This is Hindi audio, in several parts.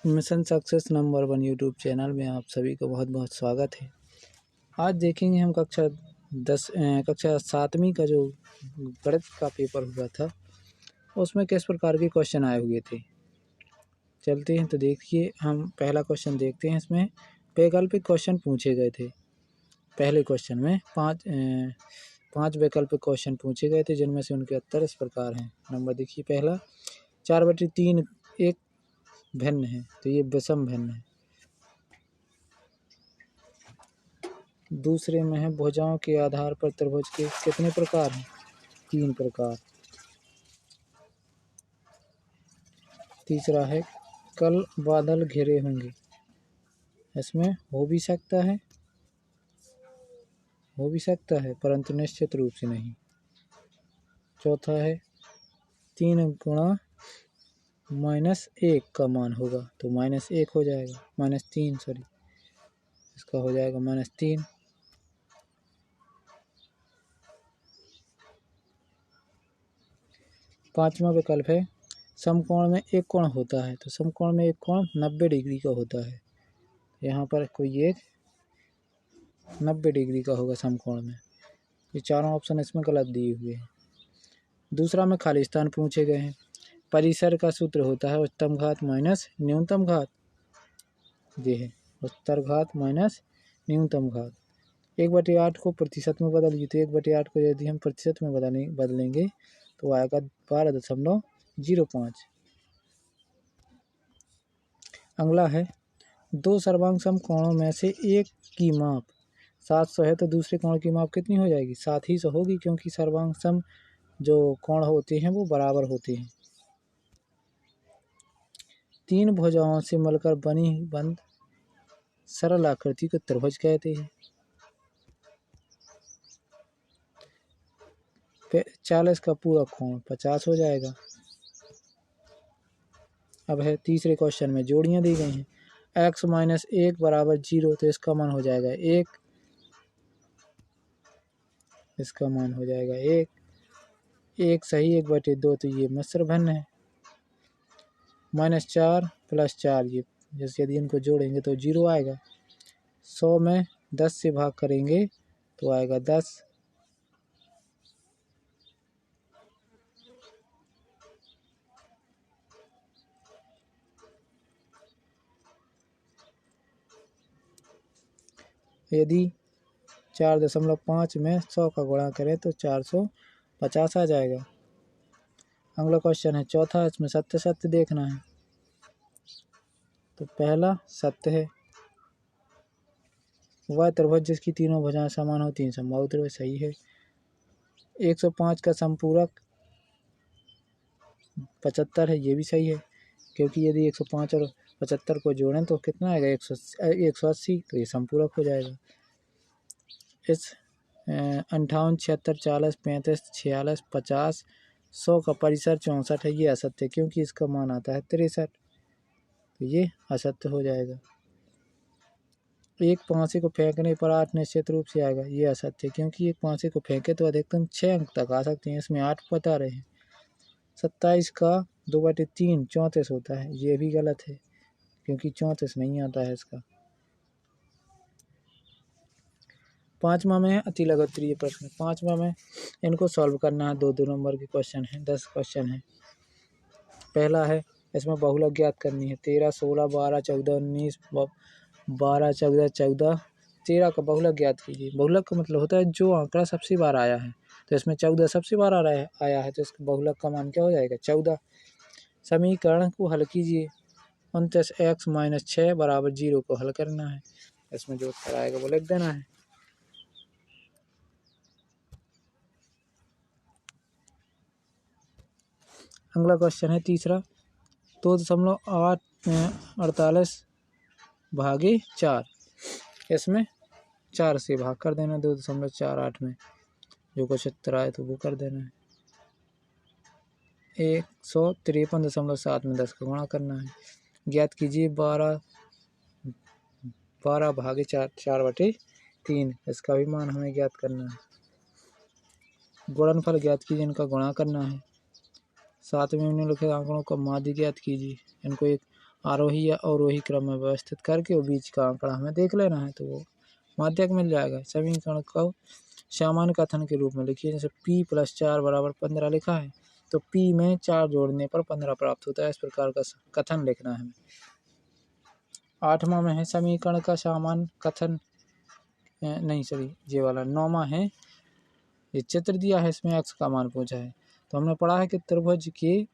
Mission success number 1 YouTube channel में आप सभी का बहुत बहुत स्वागत है। आज देखेंगे हम कक्षा 7वीं का जो गणित का पेपर हुआ था उसमें किस प्रकार के क्वेश्चन आए हुए थे। चलते हैं तो देखिए, हम पहला क्वेश्चन देखते हैं। इसमें वैकल्पिक क्वेश्चन पूछे गए थे। पहले क्वेश्चन में पाँच वैकल्पिक क्वेश्चन पूछे गए थे, जिनमें से उनके उत्तर इस प्रकार हैं। नंबर देखिए, पहला 4/3 एक भिन्न है, तो ये विषम भिन्न है। दूसरे में है भुजाओं के आधार पर त्रिभुज के कितने प्रकार हैं? 3 प्रकार। तीसरा है कल बादल घिरे होंगे, इसमें हो भी सकता है परंतु निश्चित रूप से नहीं। चौथा है 3 गुणा -1 का मान होगा, तो -1 हो जाएगा, -3 सॉरी, इसका हो जाएगा -3। पांचवा विकल्प है समकोण में एक कोण होता है, तो समकोण में एक कोण 90 डिग्री का होता है। यहाँ पर कोई एक 90 डिग्री का होगा समकोण में। ये चारों ऑप्शन इसमें गलत दिए हुए हैं। दूसरा में खाली स्थान पूछे गए हैं। परिसर का सूत्र होता है उच्चतम घात माइनस न्यूनतम घात। ये है उत्तर घात माइनस न्यूनतम घात। 1/8 को प्रतिशत में बदलिए, तो 1/8 को यदि हम प्रतिशत में बदलेंगे तो आएगा 12.05। अगला है दो सर्वांग सम कोणों में से एक की माप 700 है, तो दूसरे कोण की माप कितनी हो जाएगी? 7 ही 100 होगी, क्योंकि सर्वांग सम जो कोण होते हैं वो बराबर होते हैं। 3 भुजाओं से मिलकर बंद सरल आकृति को त्रिभुज कहते हैं। 40 का पूरा कोण 50 हो जाएगा। अब है तीसरे क्वेश्चन में जोड़ियां दी गई हैं। x - 1 = 0, तो इसका मान हो जाएगा 1, इसका मान हो जाएगा 1, 1 सही 1/2, तो ये मिश्र भिन्न है। -4 + 4, ये जैसे यदि इनको जोड़ेंगे तो 0 आएगा। 100 में 10 से भाग करेंगे तो आएगा 10। यदि 4.5 में 100 का गुणा करें तो 450 आ जाएगा। अगला क्वेश्चन है चौथा, इसमें सत्य देखना है। तो पहला सत्य है, वह त्रिभुज जिसकी तीनों भुजाएं समान हो 3 समबाहु त्रिभुज, सही है। 105 का समपूरक 75 है, ये भी सही है, क्योंकि यदि 105 और 75 को जोड़ें तो कितना आएगा? 180, तो ये समपूरक हो जाएगा। इस 58, 76, 40, 35, 46, 50, 100 का परिसर 64 है, ये असत्य है, क्योंकि इसका मान आता है 63, तो ये असत्य हो जाएगा। एक पांसे को फेंकने पर 8 निश्चित रूप से आएगा, ये असत्य है, क्योंकि एक पांसे को फेंके तो अधिकतम 6 अंक तक आ सकते हैं, इसमें 8 बता रहे हैं। 27 का 2/3 34 होता है, ये भी गलत है, क्योंकि 34 नहीं आता है इसका। पांचवा में अति लघुत्तरीय प्रश्न। पांचवा में इनको सॉल्व करना है। 2-2 नंबर के क्वेश्चन है, 10 क्वेश्चन है। पहला है, इसमें बहुलक ज्ञात करनी है। 13, 16, 12, 14, 19, 12, 14, 14, 13 का बहुलक ज्ञात कीजिए। बहुलक का मतलब होता है जो आंकड़ा सबसे बार आया है, तो इसमें 14 सबसे बार आया है, तो इसका बहुलक का मान क्या हो जाएगा? 14। समीकरण को हल कीजिए। 29x - 6 = 0 को हल करना है। इसमें जो उत्तर आएगा वो लिख देना है। अगला क्वेश्चन है तीसरा, 2.48 भागे 4, इसमें 4 से भाग कर देना 2.48 में, जो कुछ उत्तर आए तो वो कर देना है। 153.7 में 10 का गुणा करना है। ज्ञात कीजिए 12 भागे 4 4/3, इसका भी मान हमें ज्ञात करना है। गुणनफल ज्ञात कीजिए, इनका गुणा करना है। 7 में निम्नलिखित आंकड़ों का माध्य ज्ञात कीजिए। इनको एक आरोही या अवरोही क्रम में व्यवस्थित करके वो बीच का आंकड़ा हमें देख लेना है, तो वो माध्यक मिल जाएगा। समीकरण को सामान्य कथन के रूप में लिखिए, जैसे p + 4 = 15 लिखा है, तो p में 4 जोड़ने पर 15 प्राप्त होता है। इस प्रकार का कथन लिखना है। 8वां में है समीकरण का सामान्य कथन, नहीं सॉरी ये वाला 9वां है। ये चित्र दिया है, इसमें x का मान पूछा है। तो हमने पढ़ा है कि त्रिभुज के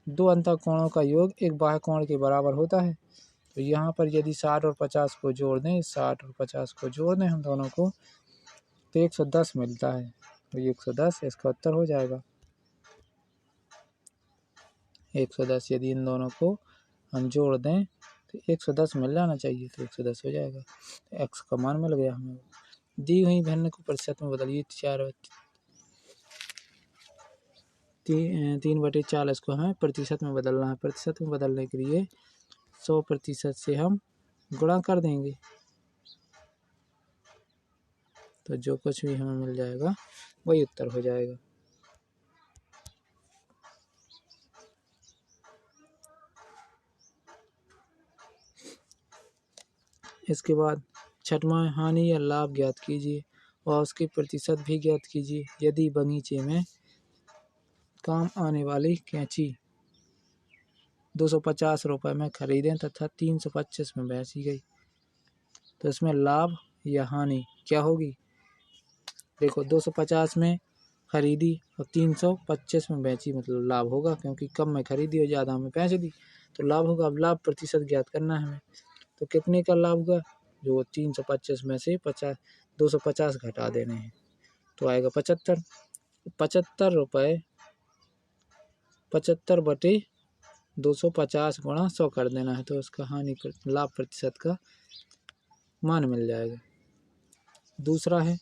दो अंतःकोणों का योग एक बाह्य कोण के बराबर होता है। तो यहाँ पर यदि 60 और 50 को जोड़ दें, 60 और 50 को जोड़ दें हम दोनों को, तो 110 मिलता है। तो 110 इसका उत्तर हो जाएगा। 110 यदि इन दोनों को हम जोड़ दें तो 110 मिल जाना चाहिए, तो 110 हो जाएगा। तो x का मान मिल गया हमें। दी हुई भिन्न को प्रतिशत में बदलिए। 3/40 को हमें प्रतिशत में बदलना है। प्रतिशत में बदलने के लिए 100% से हम गुणा कर देंगे, तो जो कुछ भी हमें मिल जाएगा वही उत्तर हो जाएगा। इसके बाद 6वां हानि या लाभ ज्ञात कीजिए और उसके प्रतिशत भी ज्ञात कीजिए। यदि बगीचे में काम आने वाली कैंची 250 रुपये में खरीदें तथा 325 में बेची गई, तो इसमें लाभ या हानि क्या होगी? देखो, 250 में खरीदी और 325 में बेची, मतलब लाभ होगा, क्योंकि कम में खरीदी और ज़्यादा में बेच दी, तो लाभ होगा। अब लाभ प्रतिशत ज्ञात करना है हमें, तो कितने का लाभ होगा? जो 325 में से 250 घटा देने हैं, तो आएगा 75। 75 रुपये 75/250 गुणा 100 कर देना है, तो उसका लाभ प्रतिशत का मान मिल जाएगा। दूसरा है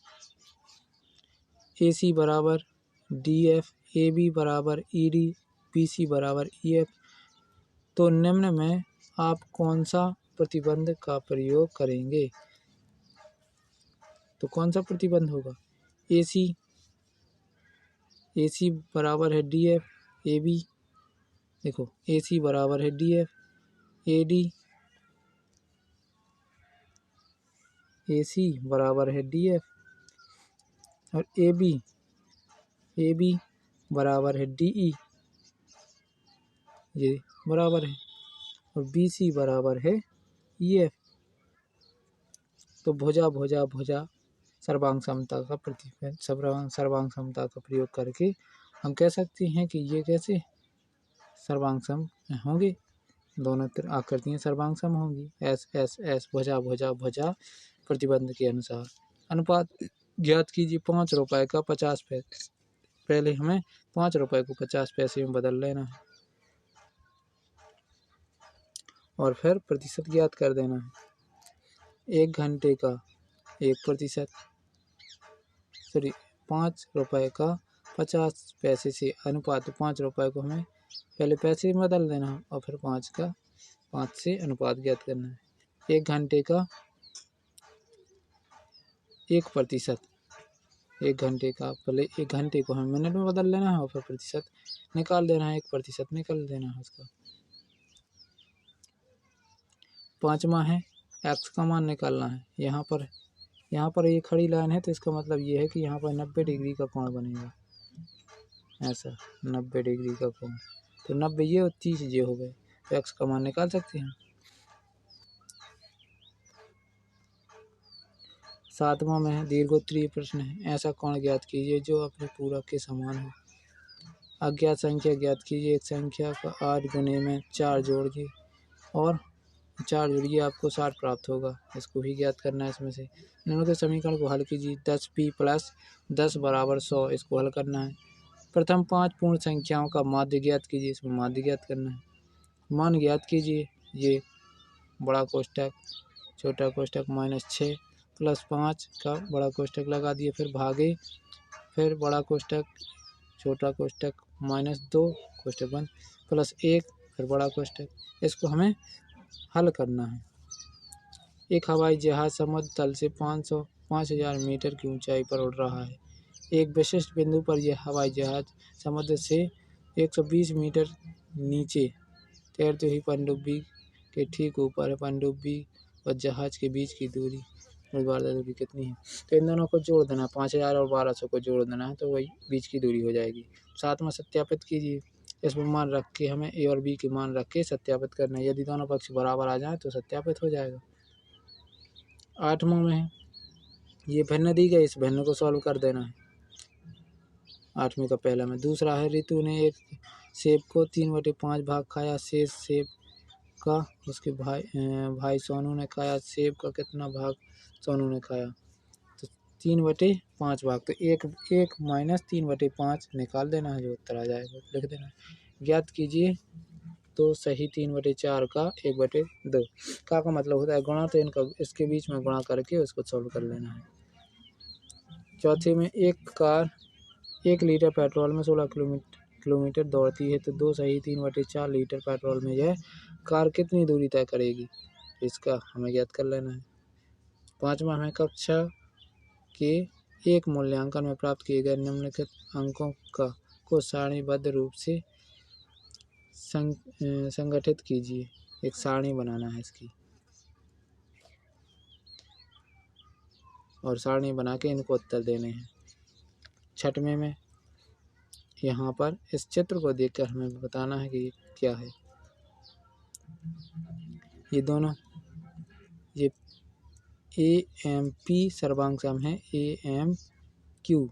AC = DF, AB = ED, BC = EF। तो निम्न में आप कौन सा प्रतिबंध का प्रयोग करेंगे? तो कौन सा प्रतिबंध होगा? AC बराबर है DF, AB, देखो AC बराबर है DF, AD, AC बराबर है DF और AB बराबर है DE, ये बराबर है, और BC बराबर है EF। तो भुजा भुजा भुजा सर्वांग समता का सर्वांग समता का प्रयोग करके हम कह सकते हैं कि ये कैसे सर्वांग सम होंगे, दोनों आकृतियाँ सर्वांग सम होंगी। S भुजा भुजा भुजा प्रतिबंध के अनुसार। अनुपात ज्ञात कीजिए। 5 रुपये का 50 पैसे, पहले हमें 5 रुपये को 50 पैसे में बदल लेना है और फिर प्रतिशत ज्ञात कर देना है। 1 घंटे का 1%, 5 रुपये का 50 पैसे से अनुपात 5 रुपये को हमें पहले पैसे में बदल देना है और फिर 5 से अनुपात ज्ञात करना है। 1 घंटे का 1%, 1 घंटे का पहले 1 घंटे को हमें मिनट में बदल लेना है और फिर प्रतिशत निकाल देना है, 1% निकाल देना है उसका। 5वां है x का मान निकालना है। यहाँ पर ये खड़ी लाइन है, तो इसका मतलब ये है कि यहाँ पर 90 डिग्री का कोण बनेगा, ऐसा 90 डिग्री का कोण। तो 90 ये और 30 ये हो गए, तो x का मान निकाल सकते हैं। 7वां में है दीर्घोत्तरीय प्रश्न है। ऐसा कोण ज्ञात कीजिए जो अपने पूरक के समान हो। अज्ञात संख्या ज्ञात कीजिए। एक संख्या का 8 गुने में 4 जोड़िए और 4 जोड़िए, आपको 60 प्राप्त होगा। इसको भी ज्ञात करना है। इसमें से दोनों के समीकरण को हल कीजिए। 10p + 10 = 100, इसको हल करना है। प्रथम 5 पूर्ण संख्याओं का माध्य ज्ञात कीजिए, इसमें माध्य ज्ञात करना है। मान ज्ञात कीजिए। ये बड़ा कोष्ठक छोटा कोष्ठक -6 + 5 का बड़ा कोष्ठक लगा दिए, फिर भागे, फिर बड़ा कोष्ठक छोटा कोष्ठक -2 कोष्ठक बंद +1 फिर बड़ा कोष्ठक। इसको हमें हल करना है। एक हवाई जहाज समुद्र तल से 5000 मीटर की ऊंचाई पर उड़ रहा है। एक विशिष्ट बिंदु पर यह हवाई जहाज समुद्र से 120 मीटर नीचे तैरती हुई पनडुब्बी के ठीक ऊपर है पनडुब्बी और जहाज के बीच की दूरी वार्ता दूरी कितनी है। तो इन दोनों को जोड़ देना, 5000 और 1200 को जोड़ देना है तो वही बीच की दूरी हो जाएगी। साथ में सत्यापित कीजिए, इसमें मान रख के हमें ए और बी के मान रख के सत्यापित करना है। यदि दोनों पक्ष बराबर आ जाए तो सत्यापित हो जाएगा। 8वां में है, ये भिन्न दी गई, इस भिन्न को सॉल्व कर देना है। 8वीं का पहला में। दूसरा है, रितु ने एक सेब को 3/5 भाग खाया, शेष सेब का उसके भाई सोनू ने खाया। सेब का कितना भाग सोनू ने खाया? तो 3/5 भाग, तो एक माइनस 3/5 निकाल देना है, जो उत्तर आ जाएगा लिख देना है। ज्ञात कीजिए तो सही 3/4 का 1/2 का मतलब होता है गुणा, तो इनका इसके बीच में गुणा करके उसको सॉल्व कर लेना है। चौथे में, एक कार 1 लीटर पेट्रोल में 16 किलोमीटर दौड़ती है, तो 2 सही 3/4 लीटर पेट्रोल में यह कार कितनी दूरी तय करेगी, इसका हमें ज्ञात कर लेना है। 5वां हमें, कक्षा के एक मूल्यांकन में प्राप्त किए गए निम्नलिखित अंकों को सारणीबद्ध रूप से संगठित कीजिए। एक सारणी बनाना है इसकी और सारणी बना के इनको उत्तर देने हैं। 6वें में, यहाँ पर इस चित्र को देखकर हमें बताना है कि क्या है। ये दोनों, ये AMP सर्वांग सम है, AMQ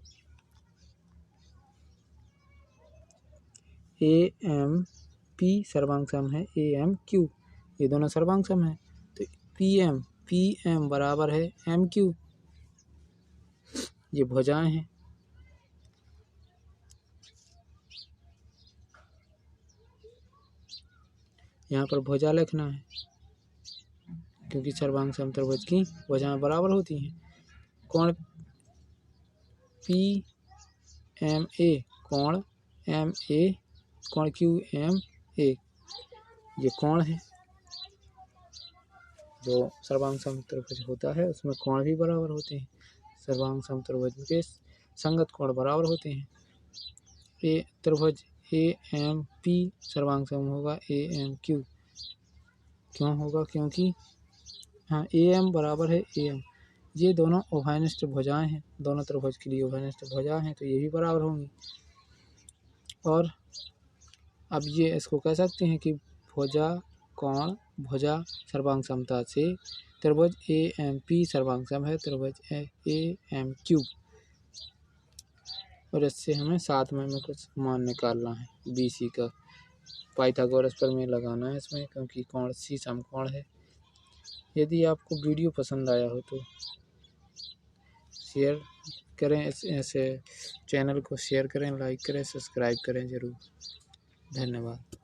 सर्वांग सम है, AMQ ये दोनों सर्वांग सम है। तो PM बराबर है MQ, ये भुजाएं हैं। यहाँ पर भुजा लिखना है क्योंकि सर्वांग समत्रिभुज की भुजाएं बराबर होती हैं। कोण PMA, कोण MA, कोण QMA, ये कोण है। जो सर्वांग समत्रिभुज होता है उसमें कोण भी बराबर होते हैं। सर्वांग समत्रिभुज के संगत कोण बराबर होते हैं। त्रिभुज AMP सर्वांग सम होगा AMQ, क्यों होगा? क्योंकि हाँ, AM बराबर है AM, ये दोनों उभयनिष्ठ भुजाएं हैं, दोनों त्रिभुज के लिए उभयनिष्ठ भुजाएं हैं, तो ये भी बराबर होंगी। और अब ये इसको कह सकते हैं कि भुजा कोण भुजा सर्वांग समता से त्रिभुज AMP सर्वांग सम है त्रिभुज AMQ। और इससे हमें 7 में कुछ मान निकालना है। BC का पाइथागोरस प्रमेय लगाना है इसमें, क्योंकि कोण C समकोण है। यदि आपको वीडियो पसंद आया हो तो शेयर करें, ऐसे चैनल को शेयर करें, लाइक करें, सब्सक्राइब करें ज़रूर। धन्यवाद।